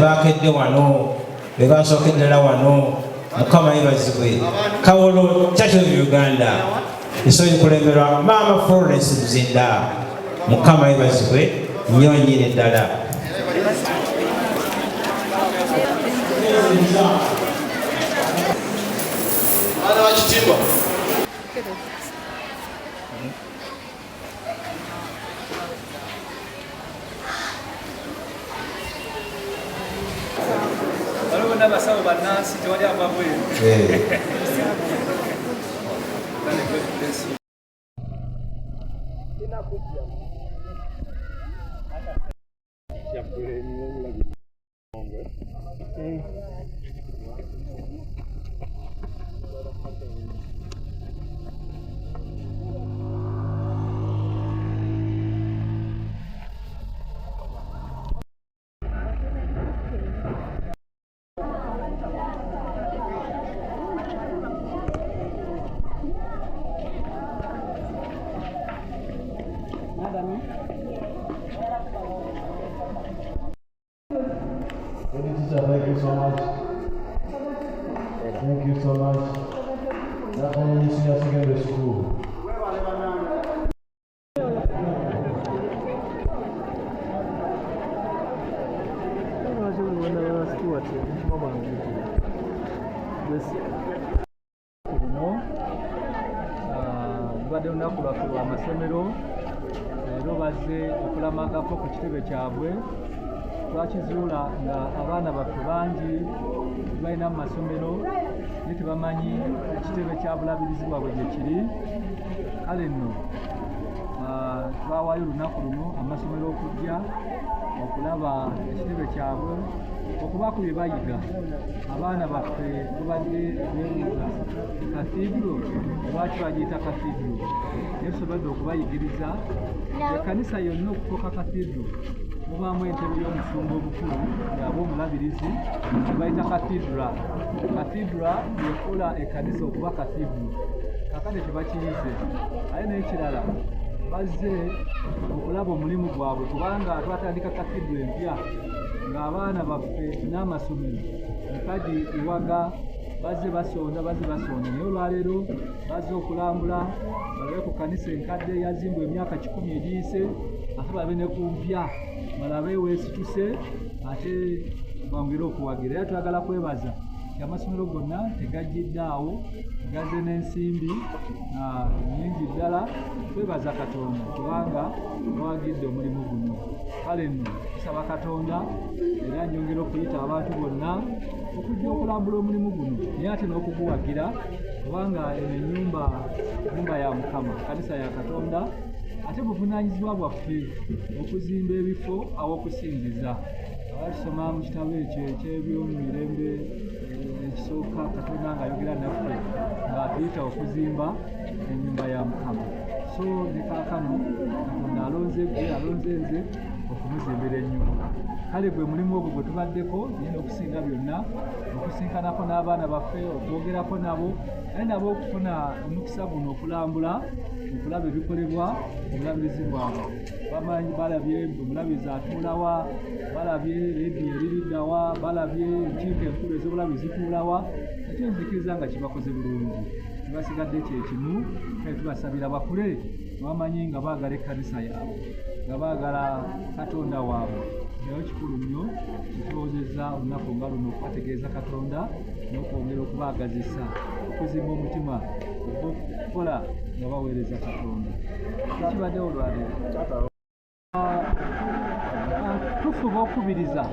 bebakedde wano bebasookeddala wano mukama yebazibwe Kawolo Church of Uganda esobola kulemberwa Maama Florence Luzinda mukama yebazibwe nnyo nnyini ddala. Mwana wa kitiibwa waliwo n'abasawo bannansi tewali amabweru. Thank you so much. Thank you so much. That's why you see us again to school. Tubadde olunaku lwaffe lwa masomero leero bazze okulamagako ku kitebe kyabwe. Twakizuula nga abaana baffe bangi balina mu masomero naye tebamanyi ekitebe kya bulabirizi bwabwe gye kiri. Kale nno twawaayo olunaku luno amasomero okujja okulaba ekitebe kyabwe okuba ku bye bayiga. Abaana baffe tubadde beebuuza katidro lwaki bagiyita katidro naye tusobodde okubayigiriza ekkanisa yonna okutuuka katidro mubaamu entebe y'omusumba obukulu yaba omulabirizi bayita katidra. Katidra yekola ekkanisa okuba katidro kakade tebakiyize aye n'ekirala bazze okulaba omulimu gwabwe kubanga twatandika katidro empya ng'abaana baffe n'amasomero mpagi iwaga bazze basonda naye olwaleero bazze okulambula balabe ku kkanisa enkadde eyazimbwa emyaka 10 egiyise ate balabe ne ku mpya balabe weesituse ate bongere okuwagira. Era twagala kwebaza amasomero gonna tegajjidde awo gazze n'ensimbi nnyingi ddala. Twebaza Katonda kubanga bawagidde omulimu guno. Kale nno tusaba Katonda era njongera okuyita abantu bonna okujja okulambula omulimu guno naye ate n'okuguwagira kubanga eno ennyumba ya Mukama, kanisa ya Katonda, ate buvunaanyizibwa bwaffe okuzimba ebifo aw'okusinziza. Abasoma mu kitabo ekyo eky'ebyomumirembe ekisooka Katonda ng'ayogera naffe ng'atuyita okuzimba ennyumba ya Mukama. So ne kaakano Katonda alonze nze okumuzimbira ennyumba. Kale gwe mulimu ogwo gwe tubaddeko nyina okusinga byonna okusinkanako n'abaana baffe okwogerako nabo naye nabo okufuna omukisa guno okulambula okulaba ebikolebwa omulabirizi bwabwe. Bamanyi balabye omulabirizi atuulawa, balabye leediyo eririddawa, balabye enkiiko enkulu ez'obulabizi zituulawa. Ekyo nzikiriza nga kibakoze bulungi. Tibasigadde kyekimu kale tubasabira bakule bamanyi nga baagala ekkanisa yaabwe nga baagala Katonda waabwe. Nayo kikulu nnyo kitulowozezza olunaku nga luno okubategeeza Katonda n'okwongera okubaagazisa okuzimba omutima okukola nga baweereza Katonda. Kibaddewo olwaleero tufuba okubiriza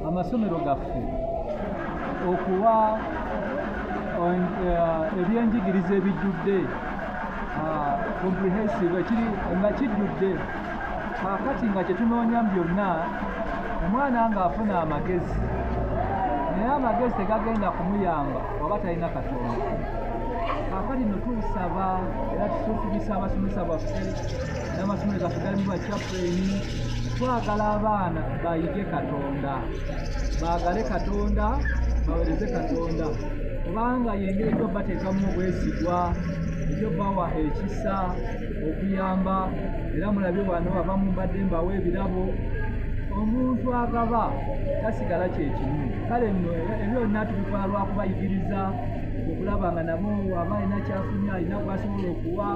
amasomero gaffe okuwa ebyenjigiriza ebijjudde comprehensive nga kijjudde. Kaakati nga kyetunoonya byonna omwana ng'afuna amagezi naye amagezi tegagenda kumuyamba waba talina Katonda. Kaakati nno tulusaba era tusufubisa abasomesa baffe n'amasomero gaffe galimu bakyapuleni twagala abaana bayige Katonda, baagale Katonda, baweereze Katonda kubanga yengeri gyobateekamu obwesigwa ebyo bawa ekisa okuyamba. Era mulabye wano abamu mbadde mbawa ebirabo omuntu agaba tasigala kyekimu. Kale nno ebyo byonna tubikola lwa kubayigiriza okulaba nga nabo aba alina kyafunye alina gwasobola okuwa.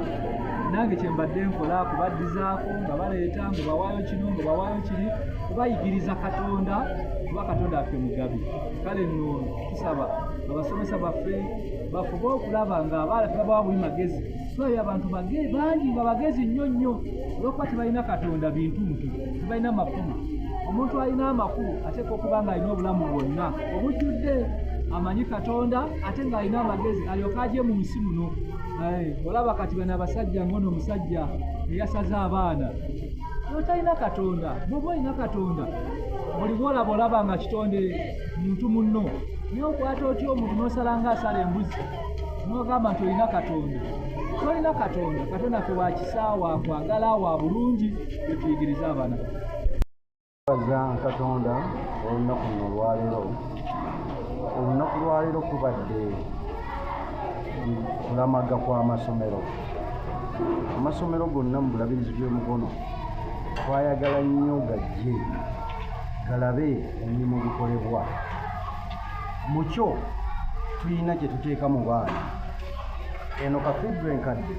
Nange kye mbadde nkola kubaddizaako nga baleeta nga bawaayo kino nga bawaayo kiri, kubayigiriza Katonda kuba Katonda affe mugabi. Kale nno tusaba abasomesa baffe bafube okulaba nga abaala tebabawa buli magezi. Tulayo abantu bangi nga bagezi nnyo nnyo olw'okuba tebalina Katonda bintuntu, tebalina makulu. Omuntu alina amakulu ateeka okuba ng'alina obulamu bwonna obujjudde, amanyi Katonda ate ng'alina amagezi alyoka agye mu nsi muno. Olaba kati bano abasajja ng'ono omusajja eyasaza abaana otalina Katonda. Bw'oba olina Katonda buli bw'olaba olaba nga kitonde muntu munno, naye okwata otya omuntu n'osala ng'asala embuzi n'ogamba nti olina Katonda? Tolina Katonda. Katonda ffe wa kisa, wa kwagala, wa bulungi, bwe tuyigiriza abaana. Baza Katonda olunaku luno olwaleero. Olunaku lwaleero kubadde kulamaga kw'amasomero. Amasomero gonna mu bulabirizi bw'emikono twayagala nnyo gajje galabe emirimu bikolebwa. Mu kyo tulina kye tuteeka mu baana. Eno kafiidro enkadde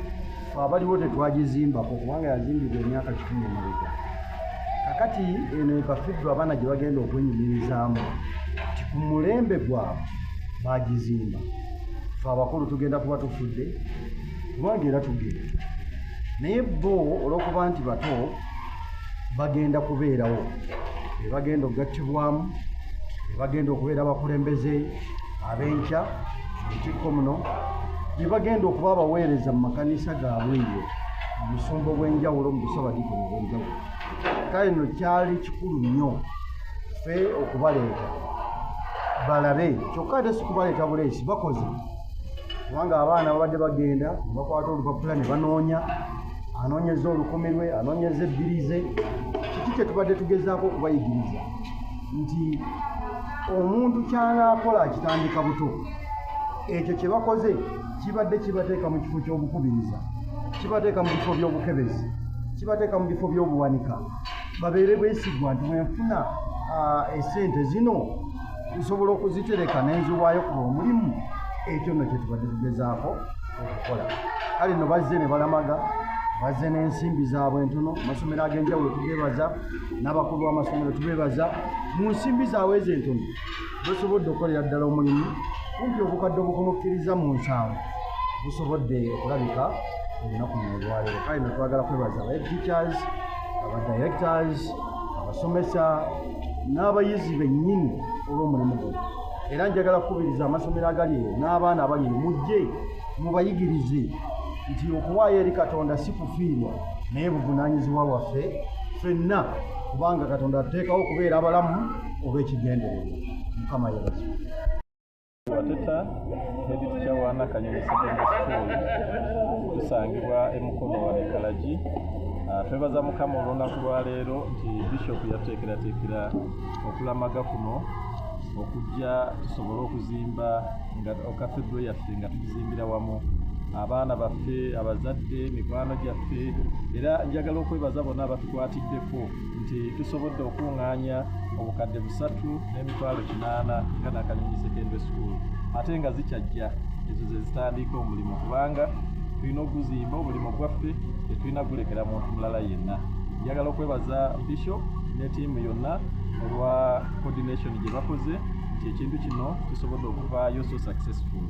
abaliwo tetwagizimbako kubanga yazimbibwa emyaka 10 emabega. Kakati eno kafiidro abaana gye bagenda okwenyumirizaamu ti ku mulembe gwabwe bagizimba. Ffe abakulu tugenda kuba tufudde kubanga era tugenda, naye bo olw'okuba nti bato bagenda kubeerawo, be bagenda okugattibwamu, be bagenda okubeera abakulembeze ab'enkya mu butikko muno, be bagenda okuba abaweereza mu makanisa gaabwe eyo mu busumba bw'enjawulo, mu busabadiikoni bw'enjawulo. Kale nno kyali kikulu nnyo ffe okubaleeta balabe, kyokka ate si kubaleeta buleesi, bakoze. Kubanga abaana babadde bagenda ne bakwata olupapula ne banoonya, anoonyeza olukumi lwe, anoonyeza ebbirize. Kiki kye tubadde tugezaako okubayigiriza nti omuntu ky'anaakola akitandika buto. Ekyo kye bakoze kibadde kibateeka mu kifo ky'obukubiriza, kibateeka mu bifo by'obukebezi, kibateeka mu bifo by'obuwanika. Babeere beesigwa nti bwenfuna essente zino nsobola okuzitereka n'enziwaayo ku omulimu. Ekyo nno kye tubadde tugezaako okukola. Kale nno bazze ne balamaga, bazze n'ensimbi zaabwe entono. Amasomero ag'enjawulo tugeebaza, n'abakulu b'amasomero tubeebaza. Mu nsimbi zaabwe ezo entono busobodde okukolera ddala omulimu kumpi obukadde obukomokkiriza mu 7 busobodde okulabika olunaku luno olwaleero. Kale nno twagala kwebaza aba teachers, aba directors, abasomesa n'abayizi bennyini olw'omulimu guno. Era njagala kukubiriza amasomero agali eyo n'abaana abali mujje mubayigirize nti okuwaayo eri Katonda si kufiirwa naye buvunaanyizibwa bwaffe ffenna, kubanga Katonda ateekawo okubeera abalamu olw'ekigendererwa. Mukama yebaze. Wateta head teacher wa Nakanyonyi Secondary School tusangibwa emukono wa Kalagi. Twebaza Mukama olunaku lwa leero nti Bishop yateekerateekera okulamaga kuno okujja tusobole okuzimba nga okafedro yaffe nga tuzimbira wamu abaana baffe, abazadde, mikwano gyaffe. Era njagala okwebaza bonna abatukwatiddeko nti tusobodde okuŋŋaanya obukadde 3 n'emitwalo 8 nga Nakanyonyi Secondary School, ate nga zikyajja ezo ze zitandika omulimu, kubanga tulina okuzimba omulimu gwaffe tetulina gulekera muntu mulala yenna. Njagala okwebaza Bishop ne ttiimu yonna olwa coordination gye bakoze nti ekintu kino kisobodde okuvaayo so successful.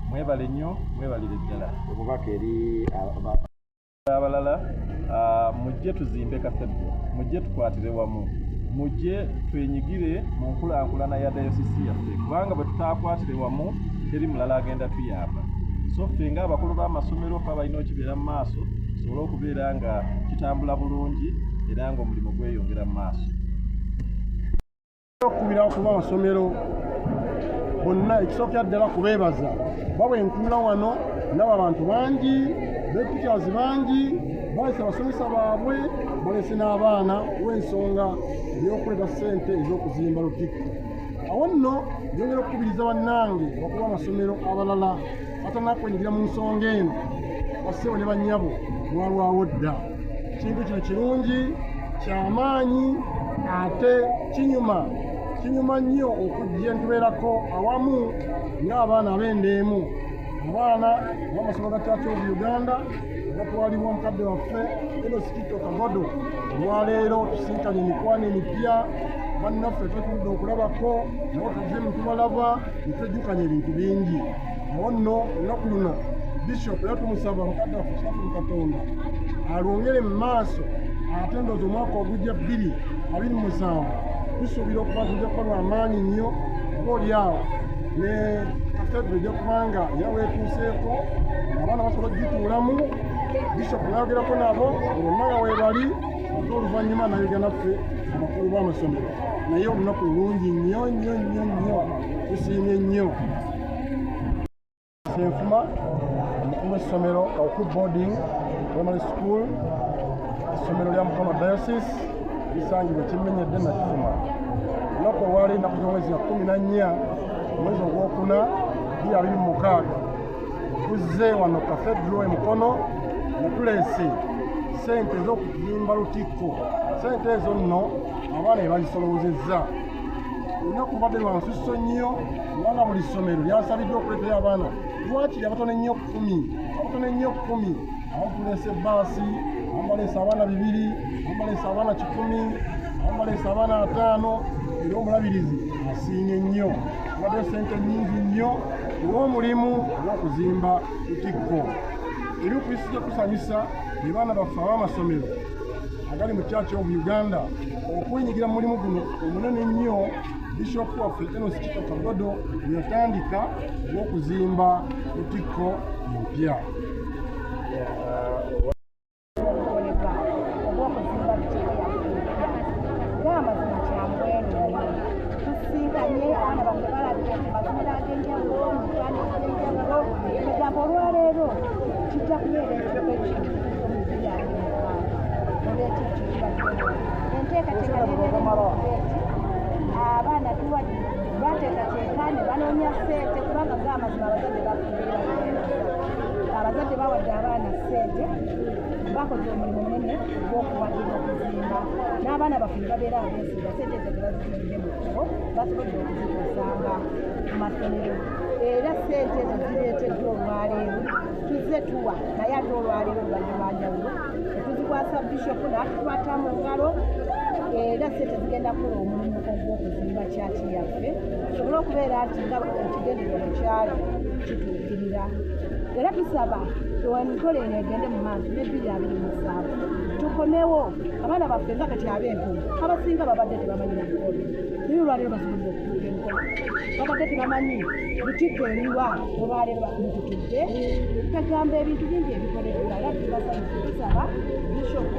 Mwebale nnyo, mwebalire ddala. Obubaka eri abalala, mujje tuzimbe kafedro, mujje tukwatire wamu, mujje twenyigire mu nkulaakulana ya dayosisi yaffe, kubanga bwe tutaakwatire wamu teri mulala agenda tuyamba. So ffe ng'abakulu b'amasomero ffe abalina okibeera mu maaso tusobole okubeera nga kitambula bulungi era ng'omulimu gweyongera mu maaso. Okubira okuba amasomero bonna ekisooka ddala kubeebaza babwe ntunula wano ndaba abantu bangi, teachers bangi balese abasomesa baabwe, balese n'abaana w'ensonga ey'okuleta ssente ez'okuzimba lutikko. Awo nno byongera okukubiriza bannange okuba amasomero abalala batanakwenyigira mu nsonga eno bassebo ne bannyabo mwalwawo dda. Ekintu kino kirungi, kyamaanyi, ate kinyuma nnyo okujja ntubeerako awamu ng'abaana ab'endeemu abaana b'amasomero ga Church of Uganda agatwalibwa omukadde waffe Enos Kito Kagodo. Olwaleero tusinkanye emikwano emipya bannaffe twetudde okulabako nabo tuzze mutubalaba netwejjukanya ebintu bingi. Awo nno olunaku luno Bishop era tumusaba omukadde waffe Safiri Katonda alwongere mu maaso ate ndoozi omwaka ogujja 2027 tusuubira okuba tujja kuba lw'amaanyi nnyo oba oliawo ne kafedero ejja kubanga era weetuuseeko abaana basobola okugituulamu. Bishop nayogerako nabo bonna nga weebali ate oluvannyuma nayiga naffe abakulu b'amasomero. Naye olunaku lulungi nnyo nnyo nnyo nnyo, tusiimye nnyo. Senfuma omukulu w'essomero Kawuku Boarding Primary School, essomero lya Mukono Diocese lisangibwa Kimenyedde na Kifuma. Olunaku olwali ennaku z'omwezi wa 14 omwezi ogwokuna 2026 tuzze wano Kafedero e Mukono ne tuleese ssente ez'okuzimba lutikko. Ssente ezo nno abaana be bazisoloozezza. Olunaku lubadde lwa nsusso nnyo kubanga buli ssomero lyasabiddwa okuleetayo abaana lwakiri abatono ennyo 10 abamu tuleese bbaasi, abamu baleese abaana 2, abamu baleese abaana 10, abamu baleese abaana 5. Era omulabirizi asiimye nnyo, tubaddeyo ssente nnyingi nnyo olw'omulimu ogw'okuzimba lutikko. Ebyokuyisa kusanyusa be baana baffe ab'amasomero agali mu Church of Uganda okwenyigira mu mulimu guno omunene nnyo Bishop waffe Enos Kito Kagodo yatandika ogw'okuzimba lutikko empya. Abaana bateekateekane banoonya ssente kubanga ng'amazima abazadde bawadde abaana ssente bakoze omulimu munene ogw'okuwadira okuzimba n'abaana baffe ne babeera abeesiga ssente ezo tebazizimbe mu kkubo basobodde okuzikozanga mu masomero. Era ssente ezo zireeteddwa olwaleero tuzze tuwa naye ate olwaleero lubadde lwa njawulo tetuzikwasa Bishop n'atukwata mu ngalo. Era ssente zigenda kukola omulimu ogw'okuzimba kyaki yaffe tusobole okubeera nti nga ekigendererwa bwe kyali kituukirira. Era tusaba enkola eno egende mu maaso ne 2027 tukomewo. Abaana baffe nga kati ab'enkola abasinga babadde tebamanyi enkola naye olwaleero basobodde okutuuka enkola, babadde tebamanyi lutikko eriwa olwaleero batutudde bagamba ebintu bingi ebikoleddwa. Era tusaba Bishop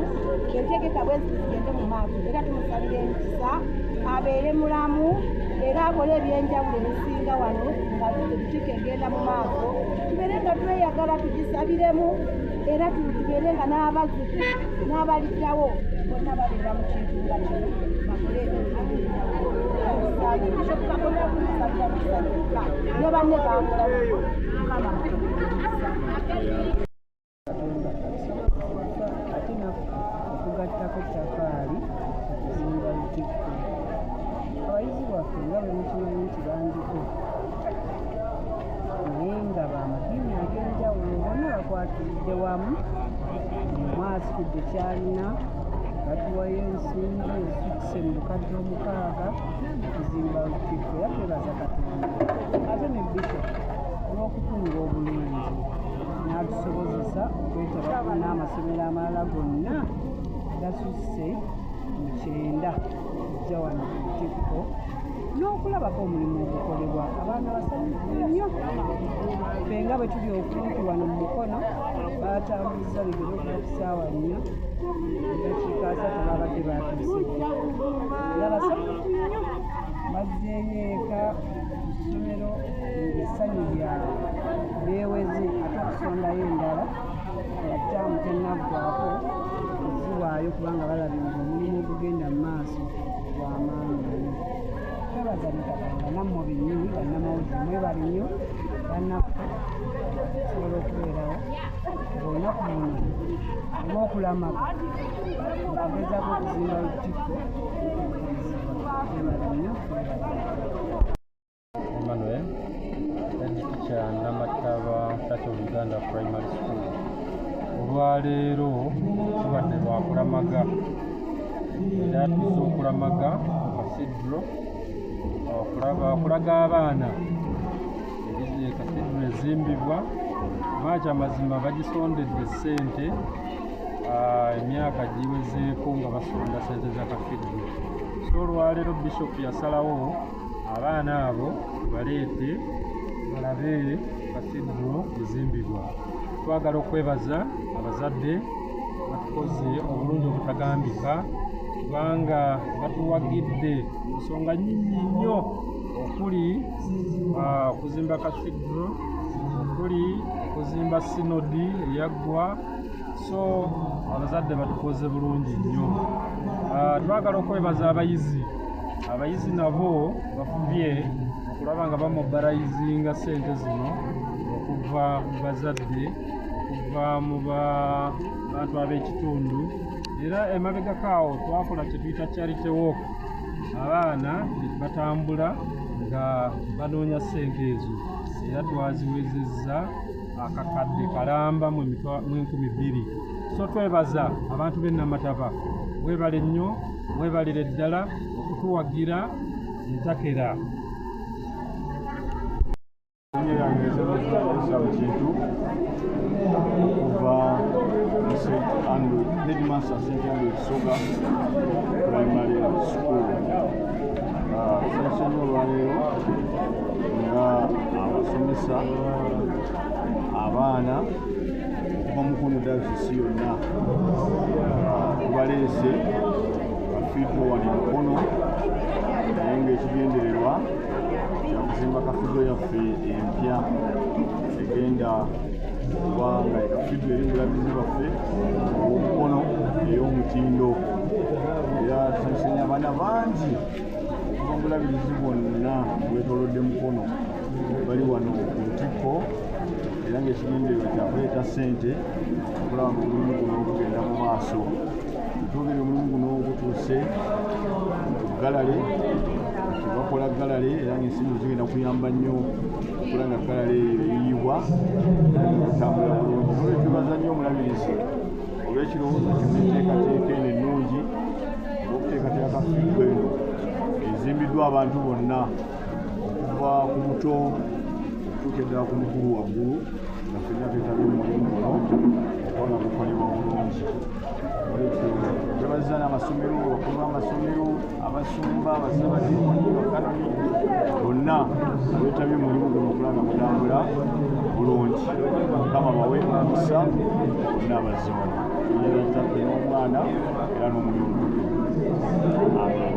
entegeka bwezi zigende mu maaso era tumusabire emikisa abeere mulamu era akole ebyenjawulo ebisinga wano nga lutikko egenda mu maaso. Tubeere nga tweyagala tugisabiremu era tubeere nga n'abazuku n'abaliddawo bonna babeera mu kintu nga kino bakole Bishop Kagodo okumusabira musanyuka ne banne bamulamu Mukama okugattako ttafaali okuzimba lutikko. Abayizi baffe nga bwe mukimanyi nti bandiko naye nga b'amadiini ag'enjawulo bonna bakwatiridde wamu mwasitudde kyalina batuwayo ensimbi ezisukise mu bukadde 6 okuzimba lutikko. Era twebaza Katonda ate ne Bishop olw'okutunga obulungi n'atusobozesa okwetaba n'amasomero amalala gonna gasusse mu 9 okujja wano ku lutikko n'okulabako omulimu ogukolebwa. Abaana basanyufu nnyo. Ffe nga bwe tuli okumpi wano mu Mukono batambuza bigere okuva ku ssaawa 4 eddakiika 3 babadde batuuse. Era basanyufu nnyo bazzeeyo eka ku ssomero ng'essanyu lyabwe beeweze ate okusondayo endala etaamu tennaggwaako okuziwaayo kubanga balabirira omulimu ogugenda mu maaso gw'amaanyi nnyo. Twebaza Katonda nammwe bennyini bannamawulire mwebale nnyo bannaffe okusobola okubeerawo ng'olunaku luno olw'okulamaga okugezaako okuzimba lutikko Emmanuel, head teacher Namataba Church of Uganda Primary School. Olwaleero tubadde lwakulamaga era tuzze okulamaga mu kasidro okulaga abaana kasidro ezimbibwa maaci amazima bagisondedde ssente emyaka giwezeeko nga basonda ssente za kasidro. So olwaleero Bishop yasalawo abaana abo baleete balabe kasidro ezimbibwa. Twagala okwebaza abazadde batukoze obulungi obutagambika kubanga batuwagidde ensonga nnyingi nnyo okuli okuzimba kasidro, okuli okuzimba sinodi eyaggwa. So abazadde batukoze bulungi nnyo. Twagala okwebaza abayizi nabo bafubye okulaba nga bamobilizinga ssente zino okuva mu bazadde, okuva mu bantu ab'ekitundu. Era emabegakaawo twakola kye tuyita charity walk, abaana batambula nga banoonya ssente ezo era twaziwezezza akakadde kalamba mu 20,000. So twebaza abantu b'e Namataba, mwebale nnyo, mwebalire ddala okutuwagira ntakera. kintu okuva mu St. Andrew Headmaster St. Andrew Soga Primary School. Session olwaleero nga abasomesa abaana okuva mu Mukono Dayosisi yonna tubaleese kafiito wano Mukono naye ng'ekigendererwa kuzimba kafido yaffe empya egenda kuba nga ekafido eri mulabizi baffe Mukono ey'omutindo. Era tusenya abaana bangi obulabirizi bwonna bwetoolodde Mukono bali wano ku Lutikko, era ng'ekigendererwa kyakuleeta ssente okulaba nga omulimu guno gugenda mu maaso. Twogere omulimu guno gutuuse Galale, bakola Galale era ng'ensigo zigenda kuyamba nnyo okula nga Galale eyiibwa okutambula bulungi. Twebaza nnyo omulabirizi olw'ekirowoozo kino enteekateeka eno ennungi olw'okuteekateeka kafido eno ezimbiddwa abantu bonna okuva ku muto okutuuka eddala ku mukulu waggulu nga ffenna twetabye mu mulimu guno okuba nga gukolebwa bulungi. Olwekyo twebaza n'amasomero, abakulu b'amasomero, abasumba, basabaddiini, bakanoni bonna beetabye mu mulimu guno okulaba nga gutambula bulungi. Mukama bawe omukisa bonna abazimu era kitaffe n'omwana era n'omulimu guno. Amen.